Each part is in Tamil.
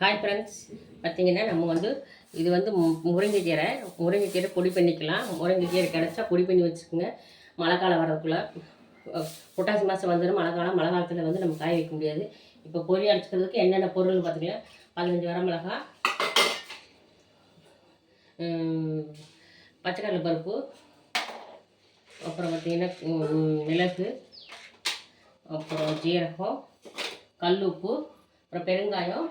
ஹாய் ஃப்ரெண்ட்ஸ், பார்த்திங்கன்னா நம்ம வந்து இது வந்து முருங்கைக்கீரை பொடி பண்ணிக்கலாம். முருங்கைக்கீரை கிடச்சா பொடி பண்ணி வச்சுக்கோங்க. மழை காலம் வரதுக்குள்ளே புட்டாசி மாதம் வந்துடும். மழை காலத்தில் வந்து நம்ம காய வைக்க முடியாது. இப்போ பொரி அரைச்சிக்கிறதுக்கு என்னென்ன பொருள்னு பார்த்திங்கன்னா 15 வரமிளகா, பச்சைக்கடலை பருப்பு, அப்புறம் பார்த்திங்கன்னா மிளகு, அப்புறம் ஜீரகம், கல் உப்பு, அப்புறம் பெருங்காயம்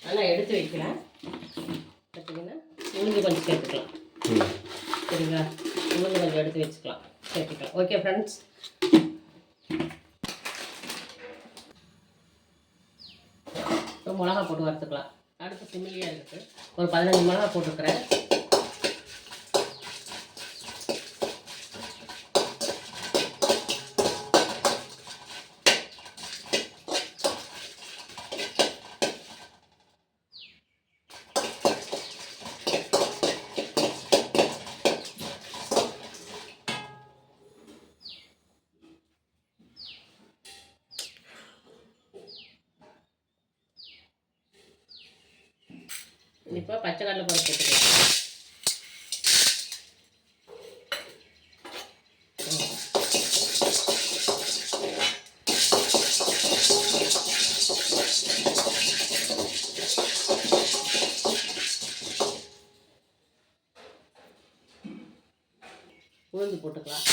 நல்லா எடுத்து வைக்கலாம். பார்த்திங்கன்னா உளுந்து கொஞ்சம் சேர்த்துக்கலாம். சரிங்களா? உளுந்து கொஞ்சம் எடுத்து சேர்த்துக்கலாம். ஓகே ஃப்ரெண்ட்ஸ், இப்போ மிளகா போட்டு வறுத்துக்கலாம். அடுத்து சிம்மிலியாக இருக்குது. ஒரு 15 மிளகா போட்டுக்கிறேன். இப்போ பச்சை கடலை பருப்பு போட்டுக்கலாம். உளுந்து போட்டுக்கலாம்.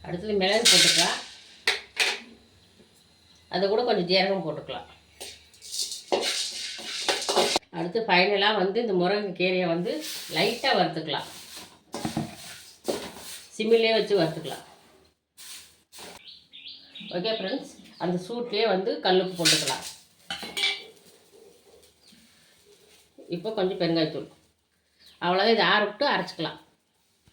அடுத்தது மிளகு போட்டுக்கலாம். அது கூட கொஞ்சம் ஜீரகம் போட்டுக்கலாம். அடுத்து ஃபைனலாக வந்து இந்த முருங்கைக்கீரையை வந்து லைட்டாக வறுத்துக்கலாம். சிம்மிலே வச்சு வறுத்துக்கலாம். ஓகே ஃப்ரெண்ட்ஸ், அந்த சூட்லேயே வந்து கல்லுப்பு போட்டுக்கலாம். இப்போ கொஞ்சம் பெருங்காயத்தூள், அவ்வளோதான். இதை ஆற விட்டு அரைச்சிக்கலாம்.